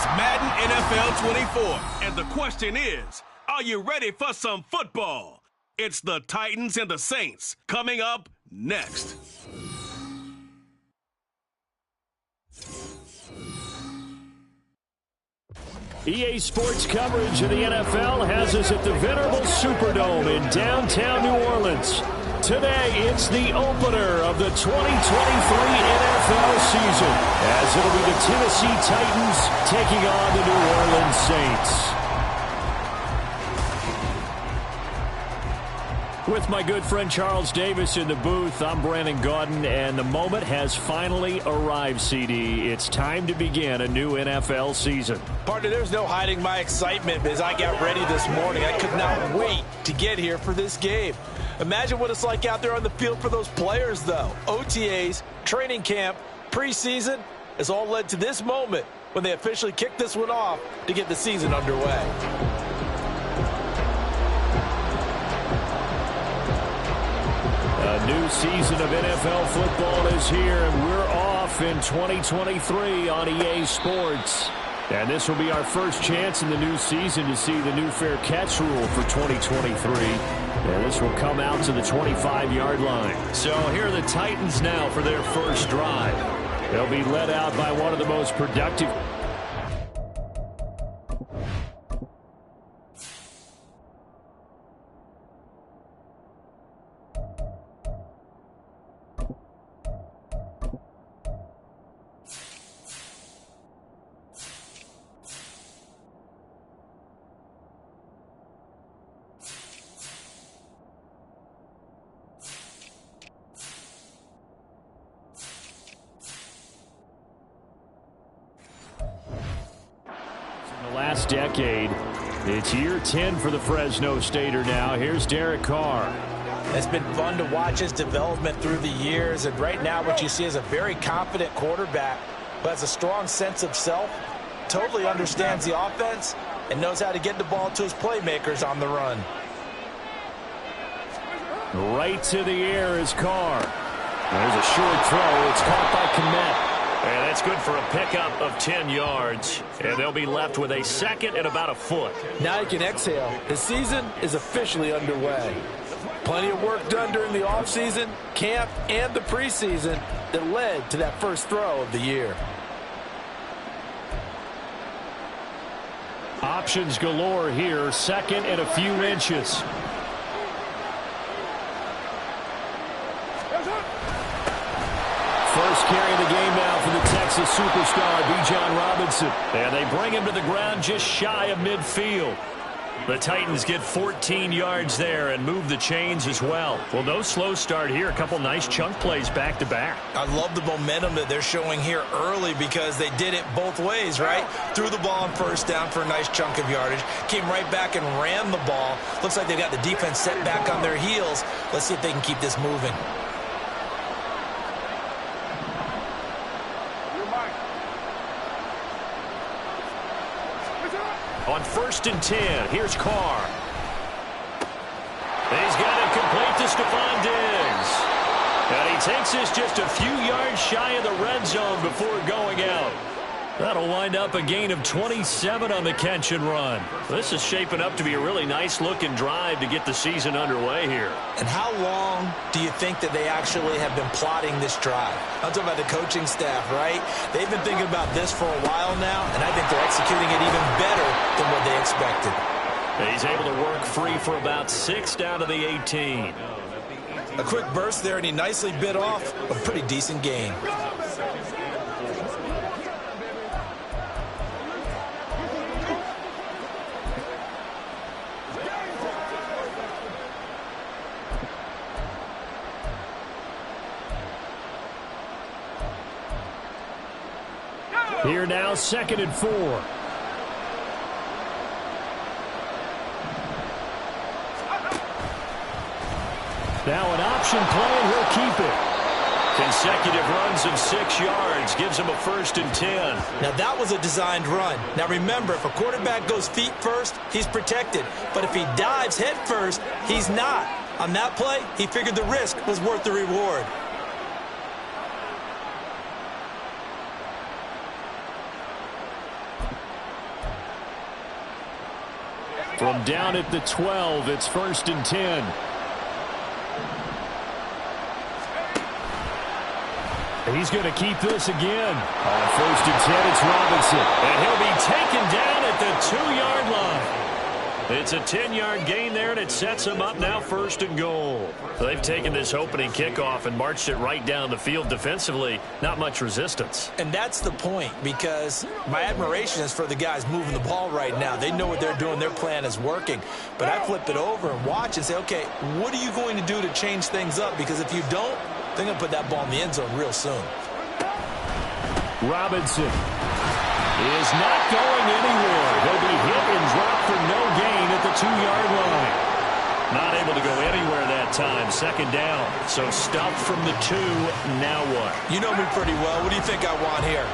It's Madden NFL 24, and the question is, are you ready for some football? It's the Titans and the Saints coming up next. EA Sports coverage of the NFL has us at the venerable Superdome in downtown New Orleans. Today, it's the opener of the 2023 NFL season, as it'll be the Tennessee Titans taking on the New Orleans Saints. With my good friend Charles Davis in the booth, I'm Brandon Gaudin, and the moment has finally arrived, CD. It's time to begin a new NFL season. Partner, there's no hiding my excitement as I got ready this morning. I could not wait to get here for this game. Imagine what it's like out there on the field for those players, though. OTAs, training camp, preseason has all led to this moment when they officially kick this one off to get the season underway. A new season of NFL football is here, and we're off in 2023 on EA Sports. And this will be our first chance in the new season to see the new fair catch rule for 2023. And this will come out to the 25-yard line. So here are the Titans now for their first drive. They'll be led out by one of the most productive. Last decade. It's year 10 for the Fresno Stater now. Here's Derek Carr. It's been fun to watch his development through the years, and right now what you see is a very confident quarterback who has a strong sense of self, totally understands the offense, and knows how to get the ball to his playmakers on the run. Right to the air is Carr. There's a short throw. It's caught by Kmet. And that's good for a pickup of 10 yards. And they'll be left with a second and about a foot. Now you can exhale. The season is officially underway. Plenty of work done during the offseason, camp, and the preseason that led to that first throw of the year. Options galore here. Second and a few inches. First carry of the game now for the Texas superstar, Bijan Robinson. And they bring him to the ground just shy of midfield. The Titans get 14 yards there and move the chains as well. Well, no slow start here. A couple nice chunk plays back-to-back. I love the momentum that they're showing here early because they did it both ways, right? Threw the ball on first down for a nice chunk of yardage. Came right back and ran the ball. Looks like they've got the defense set back on their heels. Let's see if they can keep this moving. On 1st and 10, here's Carr. He's got it complete to Stephon Diggs. And he takes this just a few yards shy of the red zone before going out. That'll wind up a gain of 27 on the catch and run. This is shaping up to be a really nice-looking drive to get the season underway here. And how long do you think that they actually have been plotting this drive? I'm talking about the coaching staff, right? They've been thinking about this for a while now, and I think they're executing it even better than what they expected. He's able to work free for about 6 down to the 18. A quick burst there, and he nicely bit off a pretty decent gain. Here now, 2nd and 4. Now an option play, and he'll keep it. Consecutive runs of 6 yards gives him a 1st and 10. Now that was a designed run. Now remember, if a quarterback goes feet first, he's protected. But if he dives head first, he's not. On that play, he figured the risk was worth the reward. From down at the 12, it's 1st and 10. He's going to keep this again. On 1st and 10, it's Robinson. And he'll be taken down at the 2-yard line. It's a 10-yard gain there, and it sets him up now 1st and goal. They've taken this opening kickoff and marched it right down the field defensively. Not much resistance. And that's the point, because my admiration is for the guys moving the ball right now. They know what they're doing. Their plan is working. But I flip it over and watch and say, okay, what are you going to do to change things up? Because if you don't, they're going to put that ball in the end zone real soon. Robinson is not going anywhere. He'll be hit and dropped for no gain at the 2-yard line. Not able to go anywhere that time. 2nd down. So stuffed from the 2. Now what? You know me pretty well. What do you think I want here?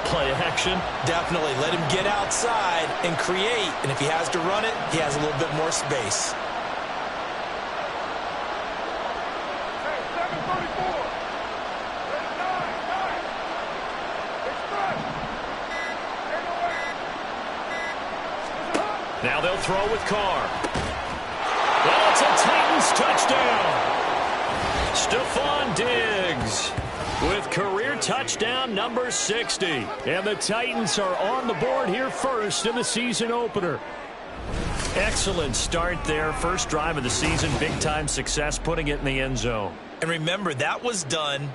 Play action? Definitely. Let him get outside and create. And if he has to run it, he has a little bit more space. Now they'll throw with Carr. Well, it's a Titans touchdown. Stephon Diggs with career touchdown number 60. And the Titans are on the board here first in the season opener. Excellent start there. First drive of the season. Big-time success putting it in the end zone. And remember, that was done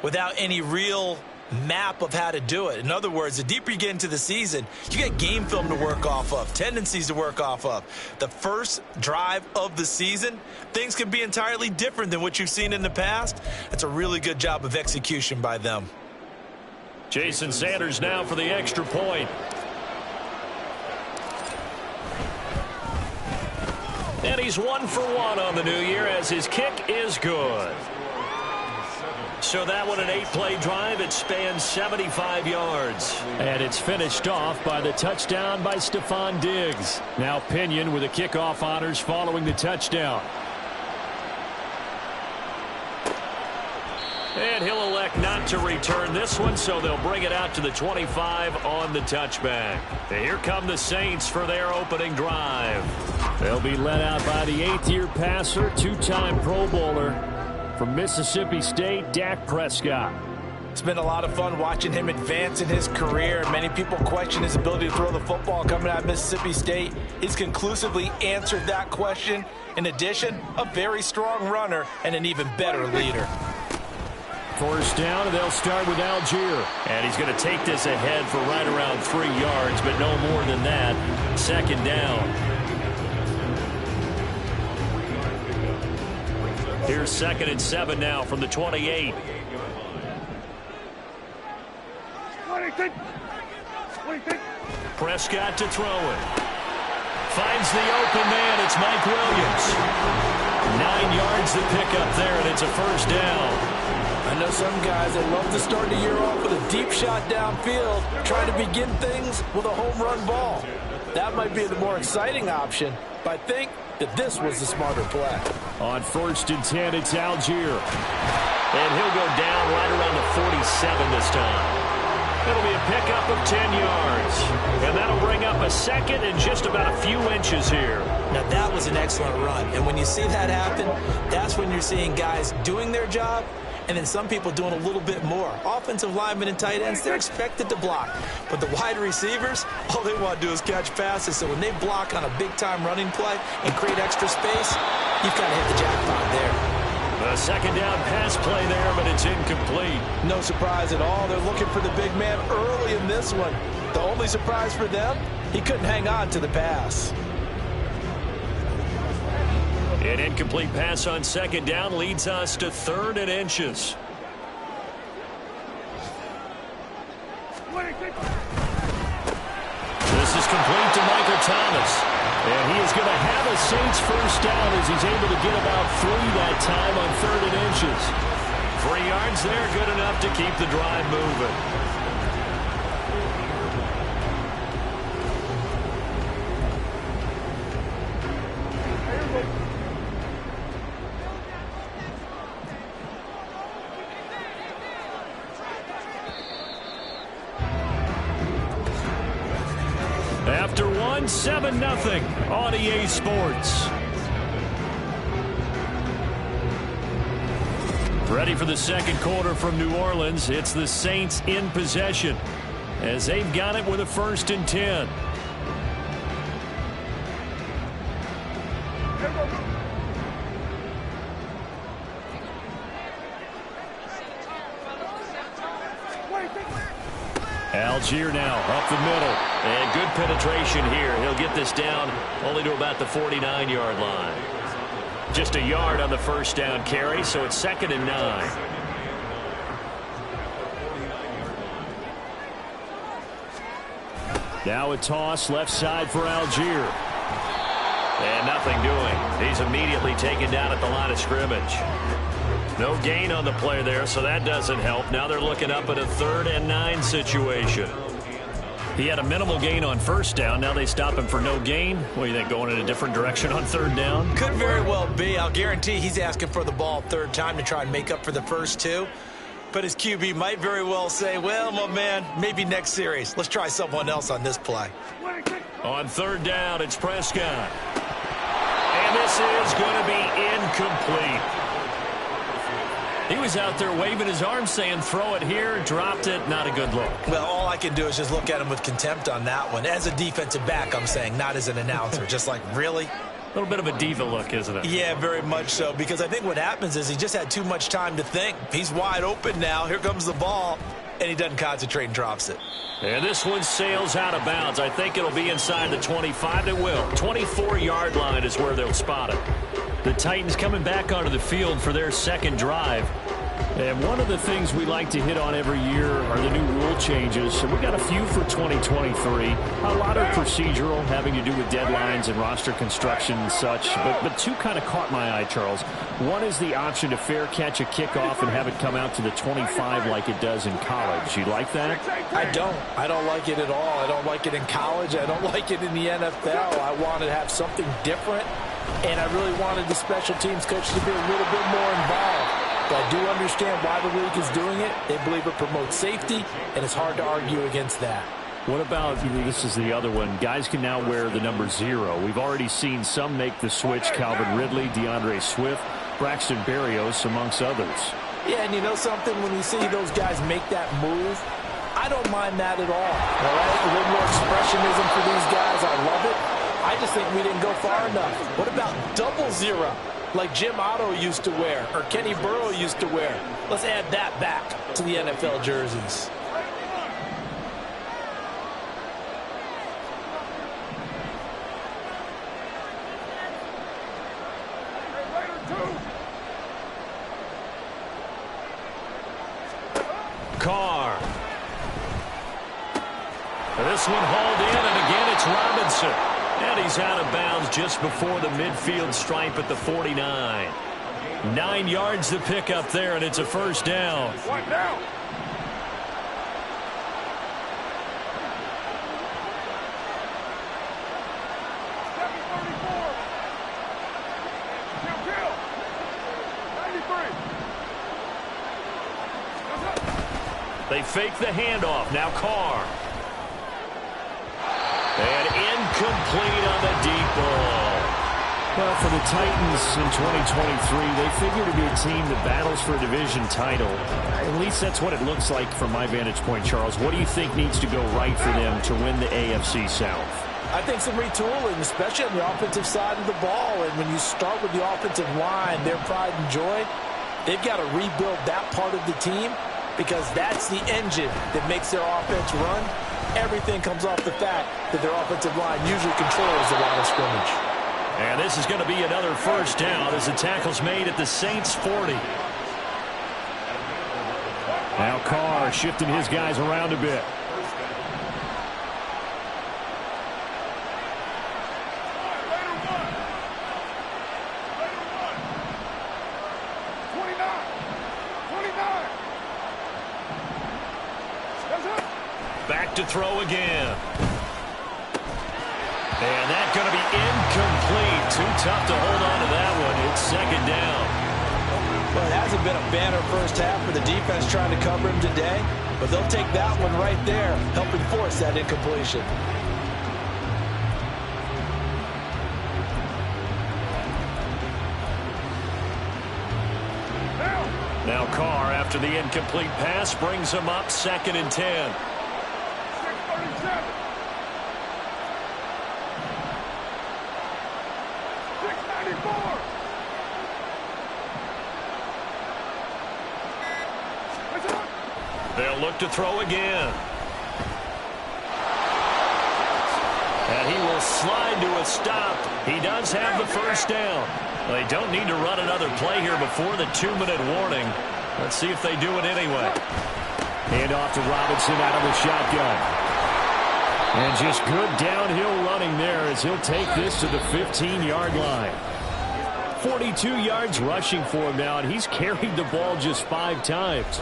without any real map of how to do it. In other words, the deeper you get into the season, you get game film to work off of, tendencies to work off of. The first drive of the season, things can be entirely different than what you've seen in the past. That's a really good job of execution by them. Jason Sanders now for the extra point. And he's 1 for 1 on the new year as his kick is good. So that one, an 8-play drive. It spans 75 yards. And it's finished off by the touchdown by Stephon Diggs. Now Pinion with the kickoff honors following the touchdown. And he'll elect not to return this one, so they'll bring it out to the 25 on the touchback. And here come the Saints for their opening drive. They'll be led out by the 8th-year passer, 2-time Pro Bowler from Mississippi State, Dak Prescott. It's been a lot of fun watching him advance in his career. Many people question his ability to throw the football coming out of Mississippi State. He's conclusively answered that question. In addition, a very strong runner and an even better leader. 1st down, and they'll start with Algier. And he's going to take this ahead for right around 3 yards, but no more than that. 2nd down. Here's 2nd and 7 now from the 28. Prescott to throw it. Finds the open man. It's Mike Williams. 9 yards to pick up there, and it's a 1st down. I know some guys that love to start the year off with a deep shot downfield, trying to begin things with a home run ball. That might be the more exciting option, but I think that this was the smarter play. On 1st and 10, it's Algier. And he'll go down right around the 47 this time. It'll be a pickup of 10 yards. And that'll bring up a 2nd and just about a few inches here. Now, that was an excellent run. And when you see that happen, that's when you're seeing guys doing their job, and then some people doing a little bit more. Offensive linemen and tight ends, they're expected to block. But the wide receivers, all they want to do is catch passes. So when they block on a big-time running play and create extra space, you've kind of hit the jackpot there. A 2nd down pass play there, but it's incomplete. No surprise at all. They're looking for the big man early in this one. The only surprise for them, he couldn't hang on to the pass. An incomplete pass on 2nd down leads us to 3rd and inches. This is complete to Michael Thomas. And he is going to have a Saints 1st down as he's able to get about 3 that time on 3rd and inches. 3 yards there, good enough to keep the drive moving. After one, 7-0 on EA Sports. Ready for the second quarter from New Orleans. It's the Saints in possession as they've got it with a 1st and 10. Algier now up the middle. And good penetration here. He'll get this down only to about the 49-yard line. Just a yard on the first down carry, so it's 2nd and 9. Now a toss left side for Algier. And nothing doing. He's immediately taken down at the line of scrimmage. No gain on the play there, so that doesn't help. Now they're looking up at a 3rd and 9 situation. He had a minimal gain on first down. Now they stop him for no gain. What do you think, going in a different direction on 3rd down? Could very well be. I'll guarantee he's asking for the ball 3rd time to try and make up for the first 2. But his QB might very well say, well, my man, maybe next series. Let's try someone else on this play. On 3rd down, it's Prescott. And this is going to be incomplete. He was out there waving his arm saying, throw it here, dropped it, not a good look. Well, all I can do is just look at him with contempt on that one. As a defensive back, I'm saying, not as an announcer. Just like, really? A little bit of a diva look, isn't it? Yeah, very much so, because I think what happens is he just had too much time to think. He's wide open now. Here comes the ball, and he doesn't concentrate and drops it. And this one sails out of bounds. I think it'll be inside the 25. It will. 24-yard line is where they'll spot it. The Titans coming back onto the field for their 2nd drive. And one of the things we like to hit on every year are the new rule changes. So we got a few for 2023. A lot of procedural, having to do with deadlines and roster construction and such. But 2 kind of caught my eye, Charles. One is the option to fair catch a kickoff and have it come out to the 25 like it does in college. You like that? I don't. I don't like it at all. I don't like it in college. I don't like it in the NFL. I want to have something different. And I really wanted the special teams coach to be a little bit more involved. But I do understand why the league is doing it. They believe it promotes safety, and it's hard to argue against that. What about, this is the other one, guys can now wear the number 0. We've already seen some make the switch, Calvin Ridley, DeAndre Swift, Braxton Berrios, amongst others. Yeah, and you know something, when you see those guys make that move, I don't mind that at all. All right? A little more expressionism for these guys. I love it. I just think we didn't go far enough. What about 00, like Jim Otto used to wear or Kenny Burrow used to wear? Let's add that back to the NFL jerseys. Carr. This one hauled in, and again it's Robinson. And he's out of bounds just before the midfield stripe at the 49. 9 yards to pick up there, and it's a 1st down. One down. They fake the handoff. Now Carr. And incomplete on the deep ball. Well, for the Titans in 2023, they figure to be a team that battles for a division title. At least that's what it looks like from my vantage point, Charles. What do you think needs to go right for them to win the AFC South? I think some retooling, especially on the offensive side of the ball. And when you start with the offensive line, their pride and joy, they've got to rebuild that part of the team because that's the engine that makes their offense run. Everything comes off the fact that their offensive line usually controls the line of scrimmage. And this is going to be another 1st down as the tackle's made at the Saints 40. Now Carr shifting his guys around a bit. Back to throw again. And that's going to be incomplete. Too tough to hold on to that one. It's 2nd down. Well, it hasn't been a banner first half for the defense trying to cover him today, but they'll take that one right there, helping force that incompletion. Now Carr, after the incomplete pass, brings him up 2nd and 10. 637. 694. They'll look to throw again. And he will slide to a stop. He does have the first down. They don't need to run another play here before the 2-minute warning. Let's see if they do it anyway. Hand off to Robinson out of the shotgun. And just good downhill running there as he'll take this to the 15-yard line. 42 yards rushing for him now, and he's carried the ball just 5 times.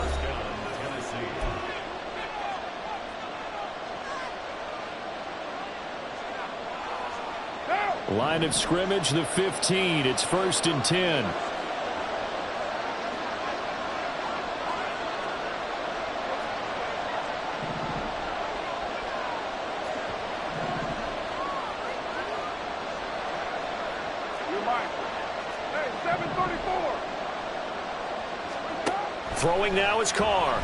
Line of scrimmage, the 15. It's 1st and 10. Hey, 734. Throwing now is Carr.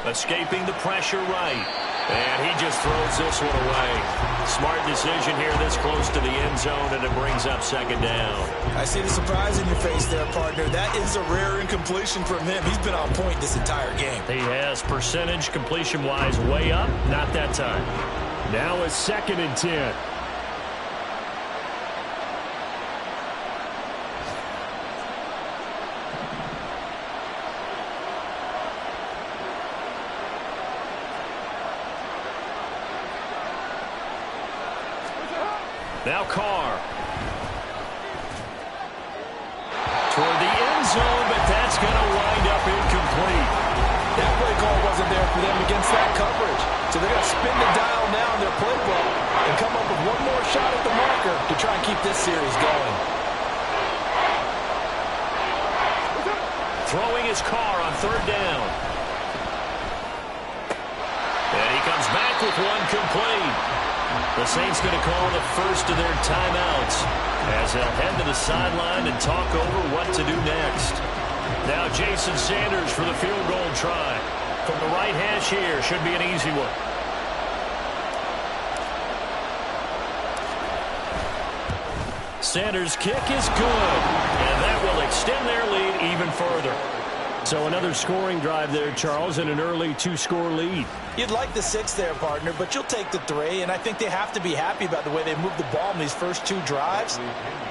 Escaping the pressure right. And he just throws this one away. Smart decision here this close to the end zone, and it brings up 2nd down. I see the surprise in your face there, partner. That is a rare incompletion from him. He's been on point this entire game. He has percentage completion-wise way up. Not that time. Now it's 2nd and 10. Now Carr. Toward the end zone, but that's going to wind up incomplete. That play call wasn't there for them against that coverage. So they're going to spin the dial now in their playbook and come up with one more shot at the marker to try and keep this series going. Throwing his Carr on 3rd down. And he comes back with one complete. The Saints going to call the first of their timeouts as they'll head to the sideline and talk over what to do next. Now Jason Sanders for the field goal try. From the right hash here, should be an easy one. Sanders' kick is good, and that will extend their lead even further. So another scoring drive there, Charles, and an early 2-score lead. You'd like the 6 there, partner, but you'll take the 3, and I think they have to be happy about the way they moved the ball in these first 2 drives.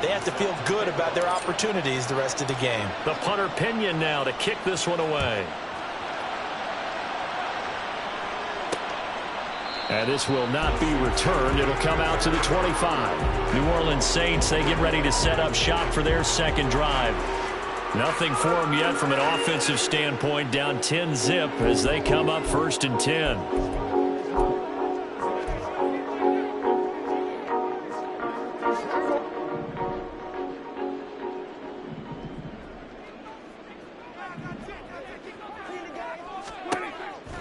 They have to feel good about their opportunities the rest of the game. The punter Pinion now to kick this one away. And this will not be returned. It'll come out to the 25. New Orleans Saints, they get ready to set up shop for their 2nd drive. Nothing for them yet from an offensive standpoint, down 10-zip as they come up 1st and 10.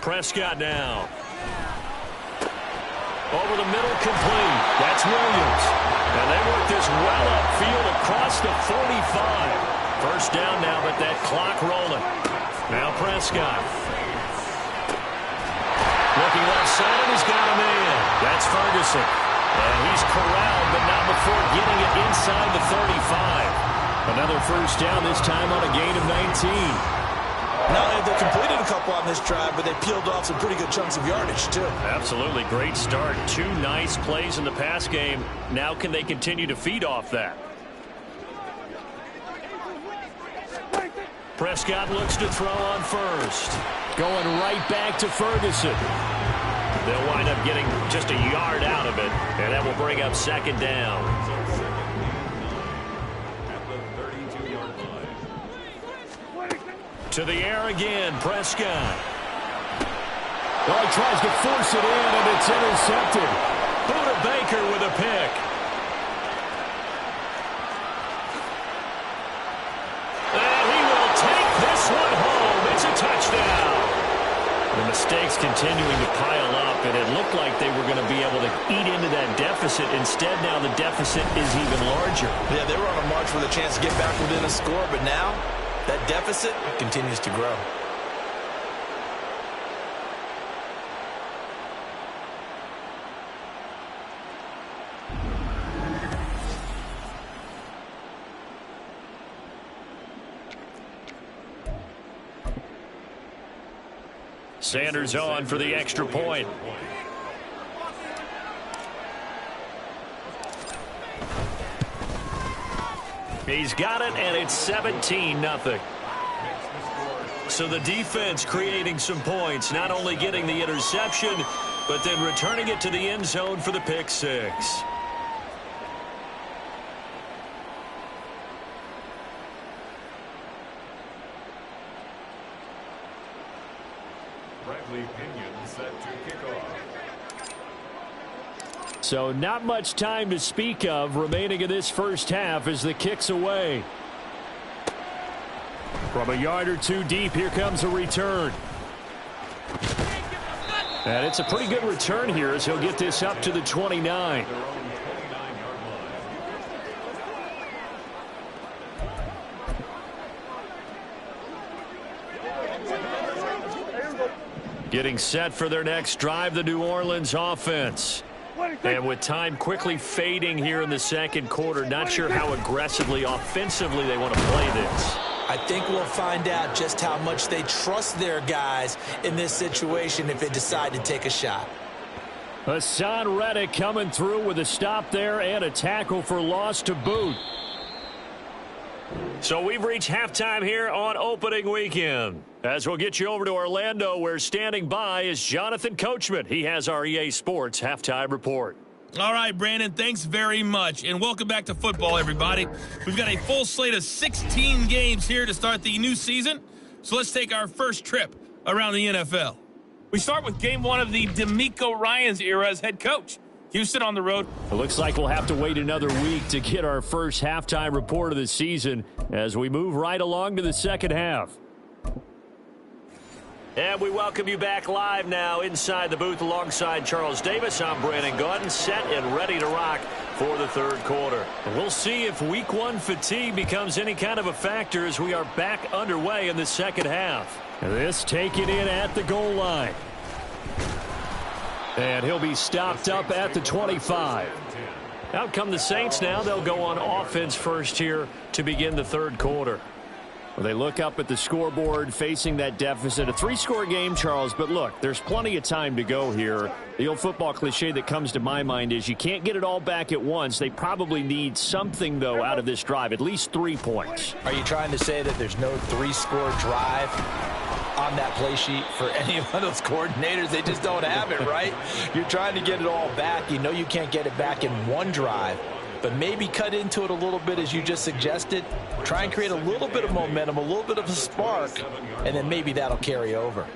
Prescott now. Over the middle, complete. That's Williams. And they work this well upfield across the 45. First down now, but that clock rolling. Now Prescott. Looking left side, and he's got a man. That's Ferguson. And he's corralled, but not before getting it inside the 35. Another first down, this time on a gain of 19. Not only have they completed a couple on this drive, but they peeled off some pretty good chunks of yardage, too. Absolutely. Great start. 2 nice plays in the pass game. Now can they continue to feed off that? Prescott looks to throw on first. Going right back to Ferguson. They'll wind up getting just a yard out of it, and that will bring up 2nd down. To the air again, Prescott. Well, he tries to force it in, and it's intercepted. Buda Baker with a pick. And he will take this one home. It's a touchdown. The mistakes continuing to pile up, and it looked like they were going to be able to eat into that deficit. Instead, now the deficit is even larger. Yeah, they were on a march with a chance to get back within a score, but now That deficit continues to grow. Sanders on for the extra point. He's got it, and it's 17-0. So the defense creating some points, not only getting the interception, but then returning it to the end zone for the pick six. So not much time to speak of remaining in this first half as the kick's away. From a yard or two deep, here comes a return. And it's a pretty good return here as he'll get this up to the 29. Getting set for their next drive, the New Orleans offense. And with time quickly fading here in the second quarter, not sure how aggressively, offensively they want to play this. I think we'll find out just how much they trust their guys in this situation if they decide to take a shot. Hassan Reddick coming through with a stop there and a tackle for loss to boot. So we've reached halftime here on opening weekend. As we'll get you over to Orlando, where standing by is Jonathan Coachman. He has our EA Sports halftime report. All right, Brandon, thanks very much. And welcome back to football, everybody. We've got a full slate of 16 games here to start the new season. So let's take our first trip around the NFL. We start with game one of the DeMeco Ryans era as head coach. Houston on the road. It looks like we'll have to wait another week to get our first halftime report of the season as we move right along to the second half. And we welcome you back live now inside the booth alongside Charles Davis. I'm Brandon Gaudin, set and ready to rock for the third quarter. And we'll see if week one fatigue becomes any kind of a factor as we are back underway in the second half. This taken in at the goal line. And he'll be stopped up at the 25. Out come the Saints now. They'll go on offense first here to begin the third quarter. Well, they look up at the scoreboard facing that deficit. A three-score game, Charles, but look, there's plenty of time to go here. The old football cliche that comes to my mind is you can't get it all back at once. They probably need something, though, out of this drive, at least 3 points. Are you trying to say that there's no three-score drive on that play sheet for any one of those coordinators? They just don't have it, right? You're trying to get it all back. You know you can't get it back in one drive. But maybe cut into it a little bit as you just suggested. Try and create a little bit of momentum, a little bit of a spark, and then maybe that'll carry over.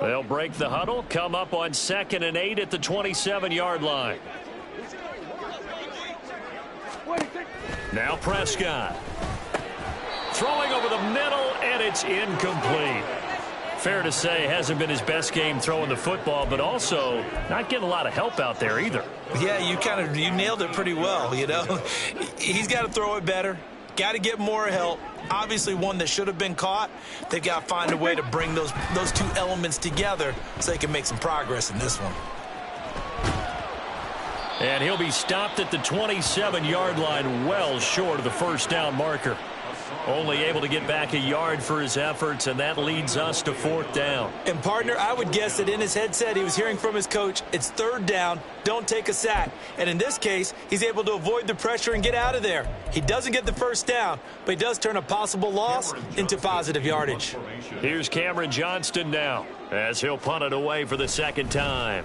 They'll break the huddle, come up on 2nd and 8 at the 27-yard line. Now Prescott. Throwing over the middle, and it's incomplete. Fair to say, hasn't been his best game throwing the football, but also not getting a lot of help out there either. Yeah, you nailed it pretty well, you know. He's got to throw it better, got to get more help. Obviously one that should have been caught. They've got to find a way to bring those two elements together so they can make some progress in this one. And he'll be stopped at the 27-yard line, well short of the first down marker. Only able to get back a yard for his efforts, and that leads us to 4th down. And, partner, I would guess that in his headset he was hearing from his coach, it's 3rd down, don't take a sack. And in this case, he's able to avoid the pressure and get out of there. He doesn't get the first down, but he does turn a possible loss into positive yardage. Here's Cameron Johnston now as he'll punt it away for the second time.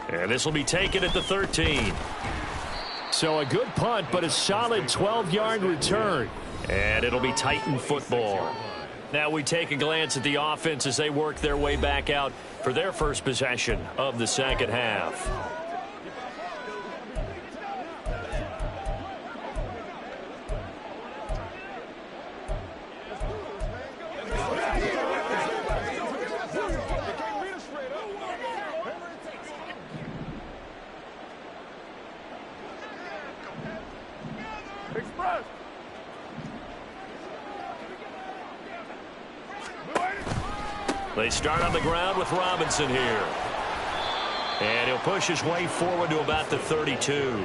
And this will be taken at the 13. So a good punt, but a solid 12-yard return. And it'll be Titan football. Now we take a glance at the offense as they work their way back out for their first possession of the second half. They start on the ground with Robinson here. And he'll push his way forward to about the 32.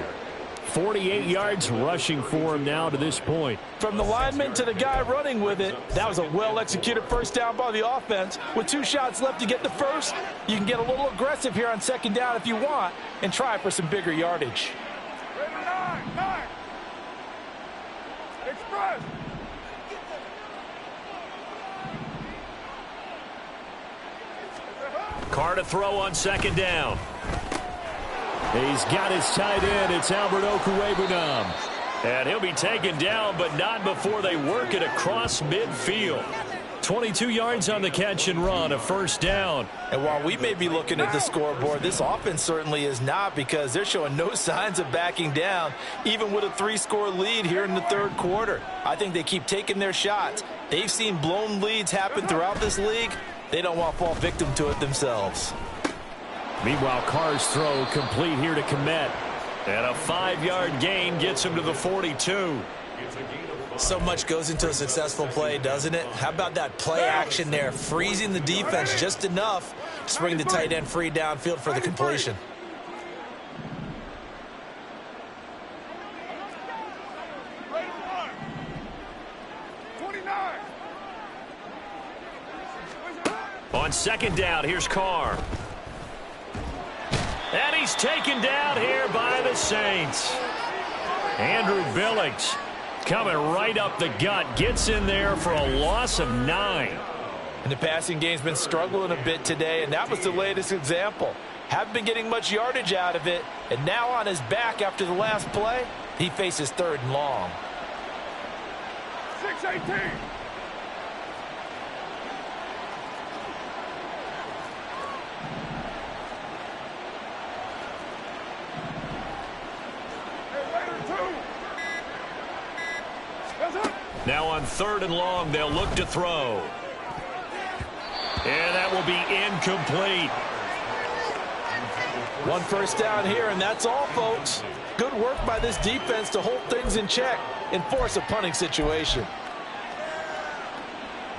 48 yards rushing for him now to this point. From the lineman to the guy running with it, that was a well-executed first down by the offense. With 2 shots left to get the first, you can get a little aggressive here on second down if you want and try for some bigger yardage. Nine. Express. Carr to throw on second down. He's got his tight end. It's Albert Okwuegbunam. And he'll be taken down, but not before they work it across midfield. 22 yards on the catch and run, a first down. And while we may be looking at the scoreboard, this offense certainly is not, because they're showing no signs of backing down, even with a 3-score lead here in the third quarter. I think they keep taking their shots. They've seen blown leads happen throughout this league. They don't want to fall victim to it themselves. Meanwhile, Carr's throw complete here to Kmet. And a 5-yard gain gets him to the 42. So much goes into a successful play, doesn't it? How about that play action there, freezing the defense just enough to bring the tight end free downfield for the completion. On second down, here's Carr. And he's taken down here by the Saints. Andrew Billings coming right up the gut, gets in there for a loss of 9. And the passing game's been struggling a bit today, and that was the latest example. Haven't been getting much yardage out of it, and now on his back after the last play, he faces 3rd and long. 6-18. Now on 3rd and long, they'll look to throw. And that will be incomplete. 1 first down here, and that's all, folks. Good work by this defense to hold things in check and force a punting situation.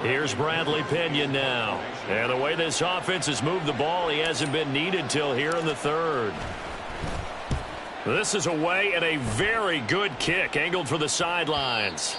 Here's Bradley Pinion now. And the way this offense has moved the ball, he hasn't been needed till here in the 3rd. This is away and a very good kick, angled for the sidelines.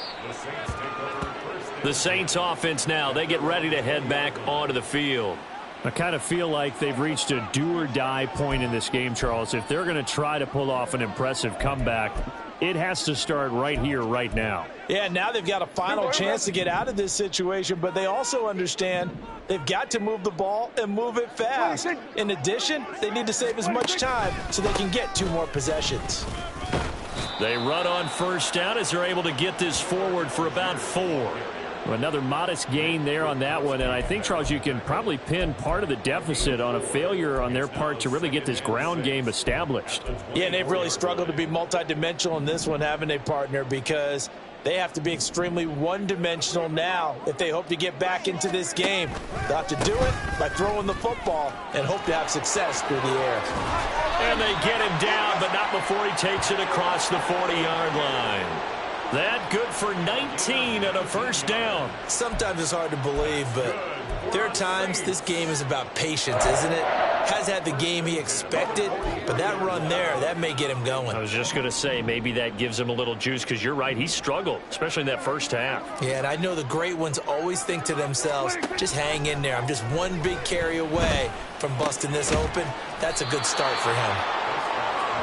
The Saints offense now, they get ready to head back onto the field. I kind of feel like they've reached a do-or-die point in this game, Charles. If they're going to try to pull off an impressive comeback, it has to start right here, right now. Yeah, now they've got a final chance to get out of this situation, but they also understand they've got to move the ball and move it fast. In addition, they need to save as much time so they can get 2 more possessions. They run on first down as they're able to get this forward for about 4. Another modest gain there on that one, and I think, Charles, you can probably pin part of the deficit on a failure on their part to really get this ground game established. Yeah, and they've really struggled to be multidimensional in this one, haven't they, partner? Because they have to be extremely one-dimensional now if they hope to get back into this game. They'll have to do it by throwing the football and hope to have success through the air. And they get him down, but not before he takes it across the 40-yard line. That good for 19 and a first down. Sometimes it's hard to believe, but there are times this game is about patience, isn't it? Has had the game he expected, but that run there, that may get him going. I was just going to say, maybe that gives him a little juice, because you're right, he struggled, especially in that first half. Yeah, and I know the great ones always think to themselves, just hang in there. I'm just one big carry away from busting this open. That's a good start for him.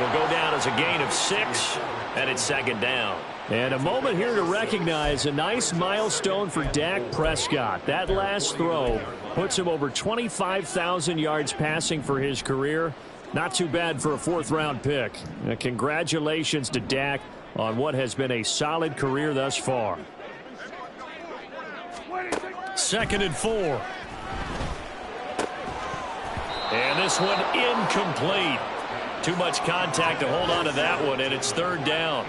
Will go down as a gain of 6, and it's second down. And a moment here to recognize a nice milestone for Dak Prescott. That last throw puts him over 25,000 yards passing for his career. Not too bad for a 4th-round pick. Congratulations to Dak on what has been a solid career thus far. 2nd and 4. And this one incomplete. Too much contact to hold on to that one, and it's 3rd down.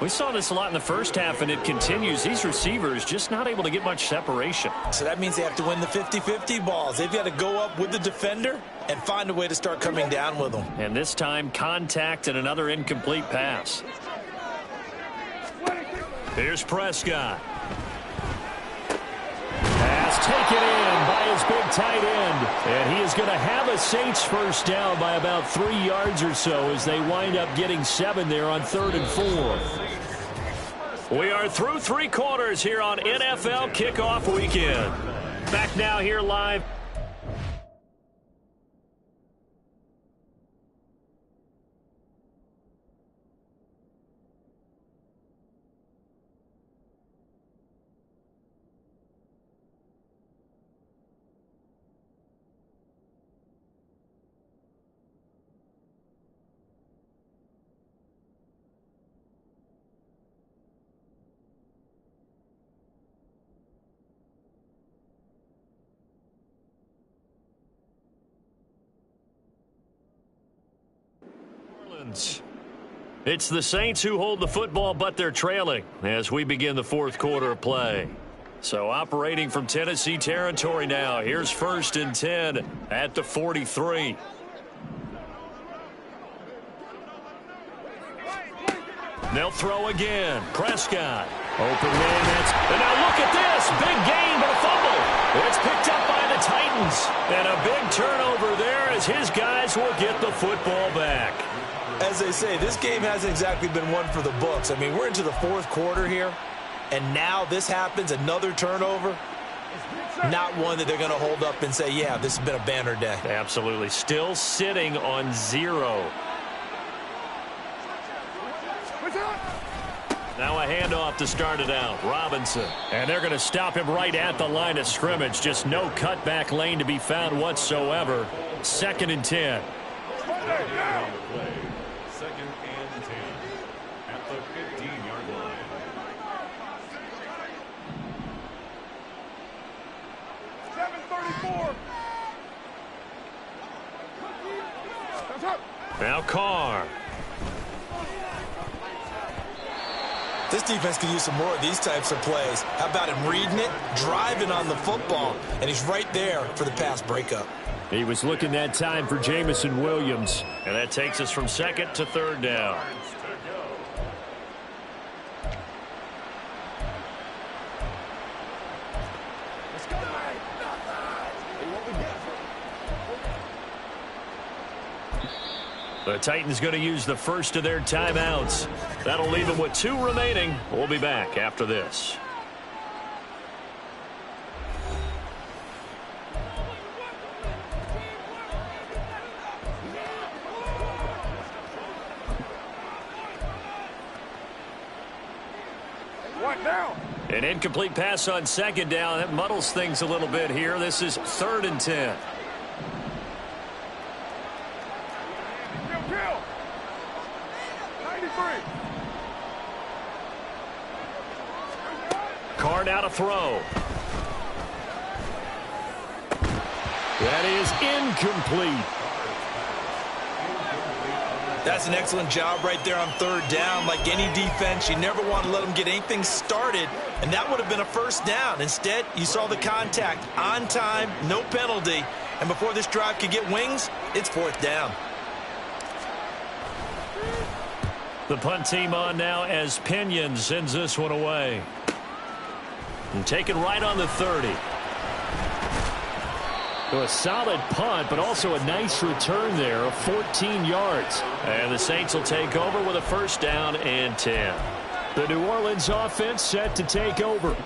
We saw this a lot in the first half, and it continues. These receivers just not able to get much separation. So that means they have to win the 50-50 balls. They've got to go up with the defender and find a way to start coming down with them. And this time, contact and another incomplete pass. Here's Prescott. Pass taken in by his big tight end. And he is going to have a Saints first down by about 3 yards or so as they wind up getting 7 there on 3rd and 4. We are through 3 quarters here on NFL Kickoff Weekend. Back now here live. It's the Saints who hold the football, but they're trailing as we begin the 4th quarter of play. So operating from Tennessee territory now. Here's 1st and 10 at the 43. They'll throw again. Prescott. Open man. And now look at this. Big gain, but a fumble. It's picked up by the Titans. And a big turnover there as his guys will get the football back. As they say, this game hasn't exactly been one for the books. I mean, we're into the 4th quarter here, and now this happens, another turnover. Not one that they're going to hold up and say, yeah, this has been a banner day. Absolutely. Still sitting on 0. Now a handoff to start it out. Robinson. And they're going to stop him right at the line of scrimmage. Just no cutback lane to be found whatsoever. 2nd and 10. Now Carr. This defense could use some more of these types of plays. How about him reading it, driving on the football, and he's right there for the pass breakup. He was looking that time for Jamison Williams, and that takes us from 2nd to 3rd down. The Titans going to use the first of their timeouts. That'll leave them with 2 remaining. We'll be back after this. What now? An incomplete pass on 2nd down. That muddles things a little bit here. This is 3rd and 10. Kill. 93. Carr now to throw. That is incomplete. That's an excellent job right there on 3rd down. Like any defense, you never want to let them get anything started, and that would have been a first down. Instead, you saw the contact on time, no penalty, and before this drive could get wings, it's 4th down. The punt team on now as Pinion sends this one away. And taken right on the 30. So a solid punt, but also a nice return there of 14 yards. And the Saints will take over with a 1st down and 10. The New Orleans offense set to take over.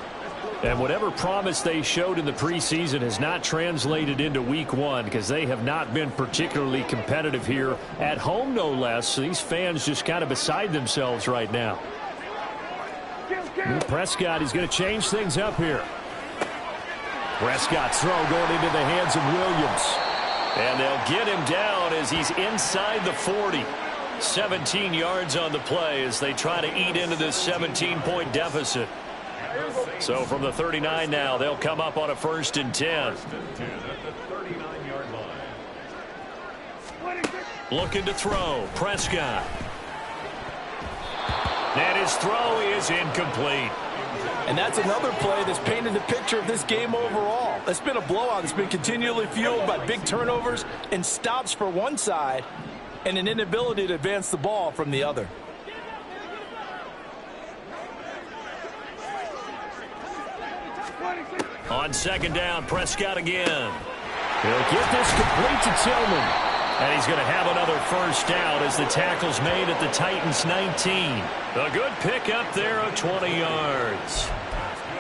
And whatever promise they showed in the preseason has not translated into week 1 because they have not been particularly competitive here at home, no less. So these fans just kind of beside themselves right now. Prescott, he's going to change things up here. Prescott's throw going into the hands of Williams. And they'll get him down as he's inside the 40. 17 yards on the play as they try to eat into this 17-point deficit. So from the 39 now, they'll come up on a 1st and 10. Looking to throw. Prescott. And his throw is incomplete. And that's another play that's painted the picture of this game overall. It's been a blowout. It's been continually fueled by big turnovers and stops for one side and an inability to advance the ball from the other. On second down, Prescott again. He'll get this complete to Tillman. And he's going to have another first down as the tackle's made at the Titans' 19. A good pickup there of 20 yards.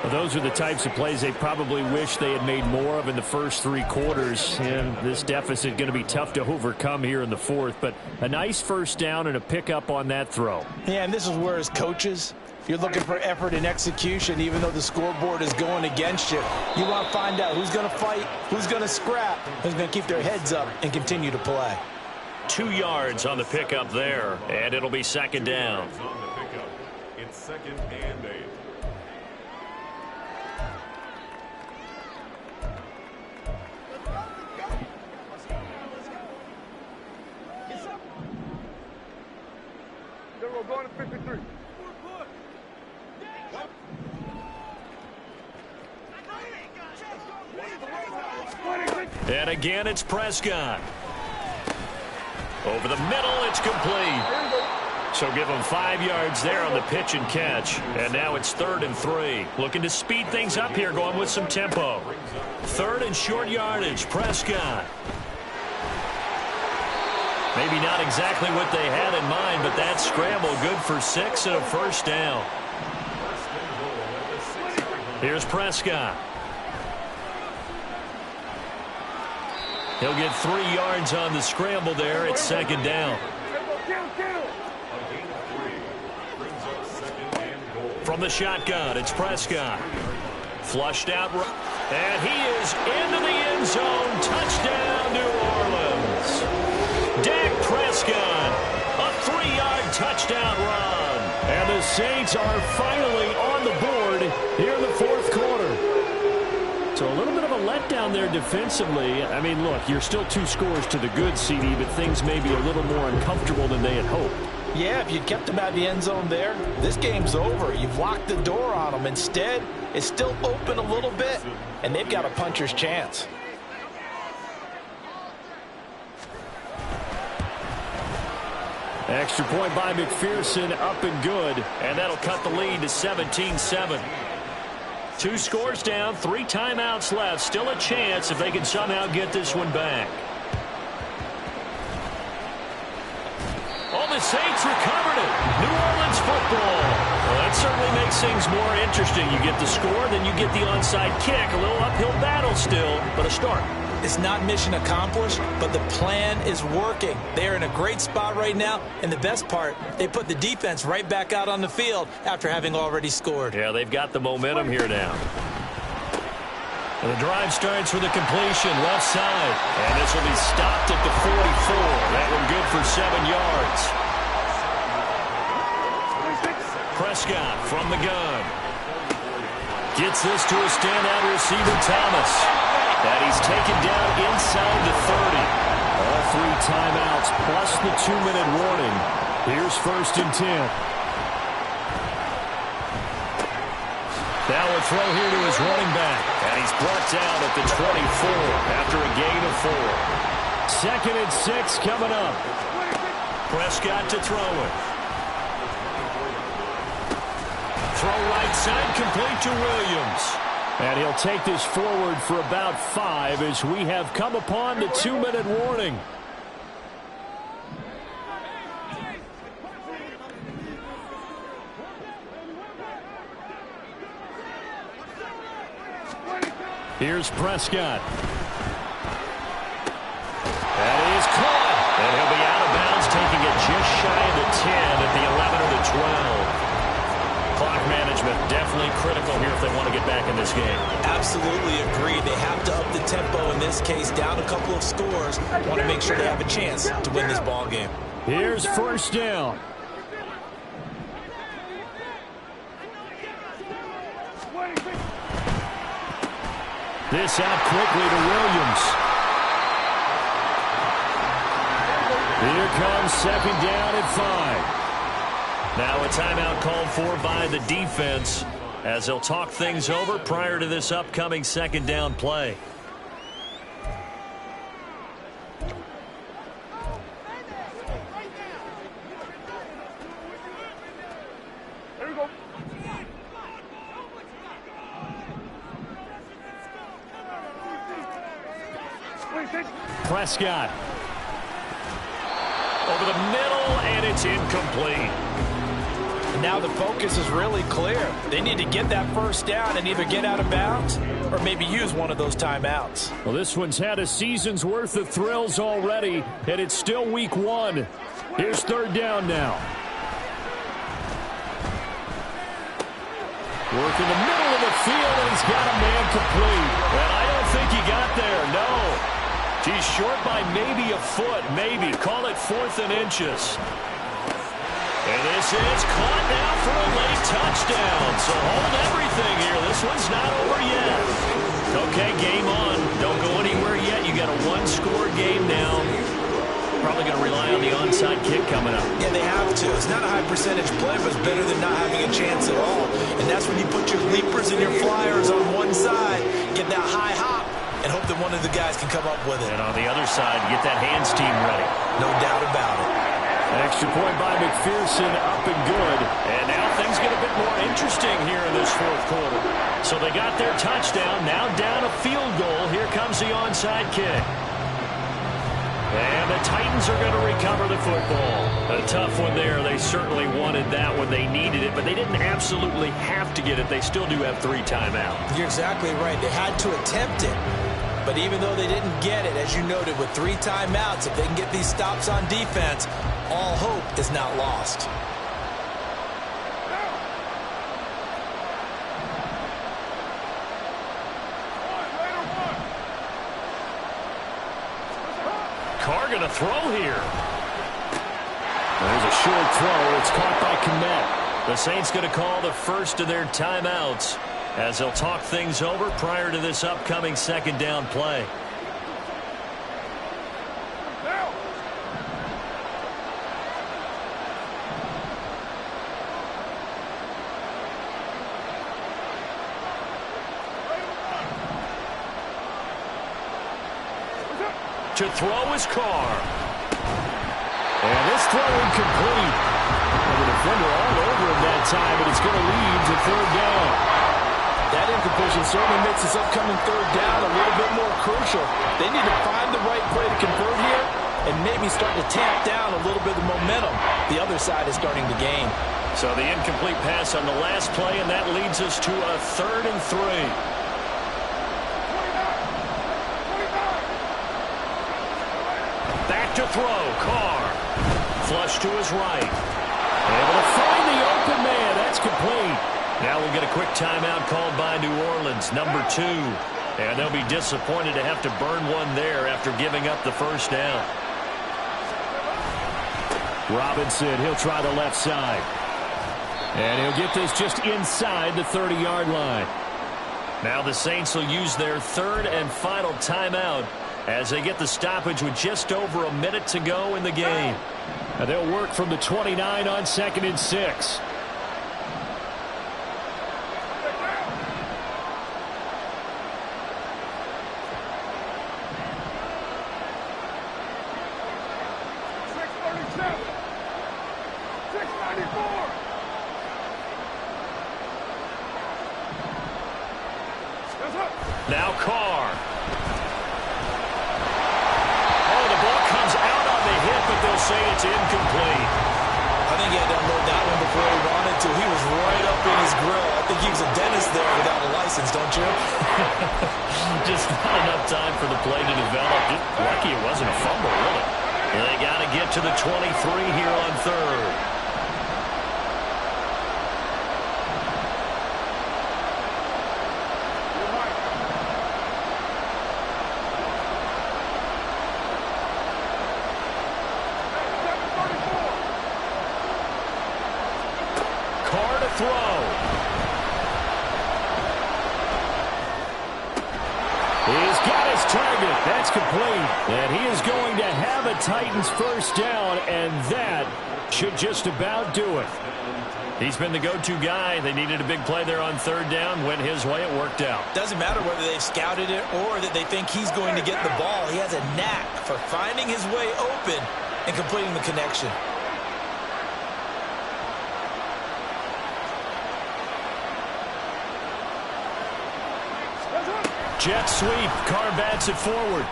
Well, those are the types of plays they probably wish they had made more of in the first 3 quarters. And this deficit going to be tough to overcome here in the fourth. But a nice first down and a pickup on that throw. Yeah, and this is where as coaches, you're looking for effort and execution, even though the scoreboard is going against you. You want to find out who's going to fight, who's going to scrap, who's going to keep their heads up and continue to play. 2 yards on the pickup there, and it'll be second down. It's second and 8. We're going to 53. And again, it's Prescott. Over the middle, it's complete. So give him 5 yards there on the pitch and catch. And now it's 3rd and 3. Looking to speed things up here, going with some tempo. 3rd and short yardage, Prescott. Maybe not exactly what they had in mind, but that scramble good for 6 and a first down. Here's Prescott. He'll get 3 yards on the scramble there. It's second down. From the shotgun, it's Prescott. Flushed out, and he is into the end zone. Touchdown, New Orleans. Dak Prescott, a 3-yard touchdown run. And the Saints are finally on the board here in the fourth quarter. So a little bit of a letdown there defensively. I mean, look, you're still 2 scores to the good, CD, but things may be a little more uncomfortable than they had hoped. Yeah, if you'd kept them out of the end zone there, this game's over. You've locked the door on them. Instead, it's still open a little bit, and they've got a puncher's chance. Extra point by McPherson, up and good, and that'll cut the lead to 17-7. 2 scores down, 3 timeouts left. Still a chance if they can somehow get this one back. Oh, the Saints recovered it. New Orleans football. Well, that certainly makes things more interesting. You get the score, then you get the onside kick. A little uphill battle still, but a start. It's not mission accomplished, but the plan is working. They're in a great spot right now, and the best part, they put the defense right back out on the field after having already scored. Yeah, they've got the momentum here now. And the drive starts with a completion left side, and this will be stopped at the 44. That one good for 7 yards. Prescott from the gun. Gets this to a standout receiver, Thomas. And he's taken down inside the 30. All 3 timeouts plus the 2-minute warning. Here's 1st and 10. Now a throw here to his running back. And he's brought down at the 24 after a gain of 4. 2nd and 6 coming up. Prescott to throw it. Throw right side complete to Williams. And he'll take this forward for about 5 as we have come upon the 2-minute warning. Here's Prescott. That is caught. And he'll be out of bounds, taking it just shy of the 10 at the 11 or the 12. Clock management definitely critical here if they want to get back in this game. Absolutely agree. They have to up the tempo in this case, down a couple of scores. Want to make sure they have a chance to win this ball game. Here's 1st down. This out quickly to Williams. Here comes 2nd down at 5. Now a timeout called for by the defense as they'll talk things over prior to this upcoming 2nd down play. There you go. Prescott. Over the middle, and it's incomplete. Now the focus is really clear. They need to get that first down and either get out of bounds or maybe use one of those timeouts. Well, this one's had a season's worth of thrills already, and it's still week 1. Here's third down now. Work in the middle of the field, and he's got a man complete. And I don't think he got there, no. He's short by maybe a foot, maybe. Call it 4th and inches. And this is caught now for a late touchdown. So hold everything here. This one's not over yet. Okay, game on. Don't go anywhere yet. You got a one-score game now. Probably going to rely on the onside kick coming up. Yeah, they have to. It's not a high percentage play, but it's better than not having a chance at all. And that's when you put your leapers and your flyers on one side, get that high hop, and hope that one of the guys can come up with it. And on the other side, get that hands team ready. No doubt about it. An extra point by McPherson, up and good. And now things get a bit more interesting here in this fourth quarter. So they got their touchdown, now down a field goal. Here comes the onside kick. And the Titans are going to recover the football. A tough one there. They certainly wanted that when they needed it, but they didn't absolutely have to get it. They still do have 3 timeouts. You're exactly right. They had to attempt it. But even though they didn't get it, as you noted, with 3 timeouts, if they can get these stops on defense, all hope is not lost. Carr going to throw here. There's a short throw. It's caught by Kmet. The Saints going to call the first of their timeouts as they'll talk things over prior to this upcoming second down play. To throw is Carr. And this throw incomplete. And the defender all over him that time, but it's going to lead to third down. That incompletion certainly makes this upcoming third down a little bit more crucial. They need to find the right play to convert here and maybe start to tamp down a little bit of momentum. The other side is starting to gain. So the incomplete pass on the last play, and that leads us to a 3rd and 3. Back to throw, Carr. Flush to his right. Able to find the open man. That's complete. Now we'll get a quick timeout called by New Orleans, number 2. And they'll be disappointed to have to burn one there after giving up the first down. Robinson, he'll try the left side. And he'll get this just inside the 30-yard line. Now the Saints will use their 3rd and final timeout as they get the stoppage with just over a minute to go in the game. And they'll work from the 29 on 2nd and 6. Now Carr. Oh, the ball comes out on the hit, but they'll say it's incomplete. I think he had to unload that one before he wanted to. He was right up in his grill. I think he was a dentist there without a license, don't you? Just not enough time for the play to develop. Just lucky it wasn't a fumble, really. They got to get to the 23 here on 3rd. Throw. He's got his target. That's complete. And he is going to have a Titans first down, and that should just about do it. He's been the go-to guy. They needed a big play there on 3rd down. Went his way. It worked out. Doesn't matter whether they've scouted it or that they think he's going to get the ball. He has a knack for finding his way open and completing the connection. Jet sweep. Carr bats it forward.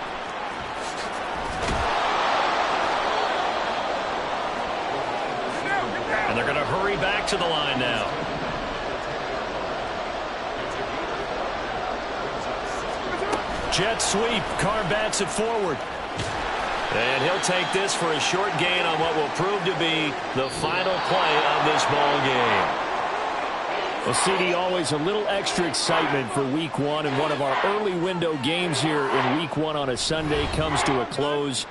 carry back to the line now. Jet sweep. Carr bats it forward. And he'll take this for a short gain on what will prove to be the final play of this ball game. Well, CD, always a little extra excitement for Week 1, and one of our early window games here in Week 1 on a Sunday comes to a close.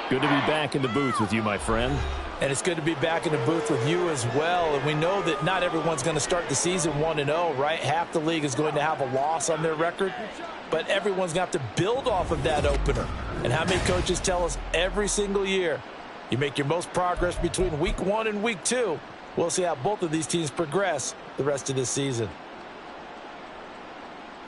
Good to be back in the booth with you, my friend. And it's good to be back in the booth with you as well. And we know that not everyone's going to start the season 1-0, right? Half the league is going to have a loss on their record, but everyone's going to have to build off of that opener. And how many coaches tell us every single year, you make your most progress between Week 1 and Week 2. We'll see how both of these teams progress the rest of this season.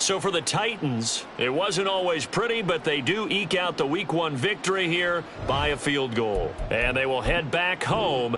So for the Titans, it wasn't always pretty, but they do eke out the Week 1 victory here by a field goal. And they will head back home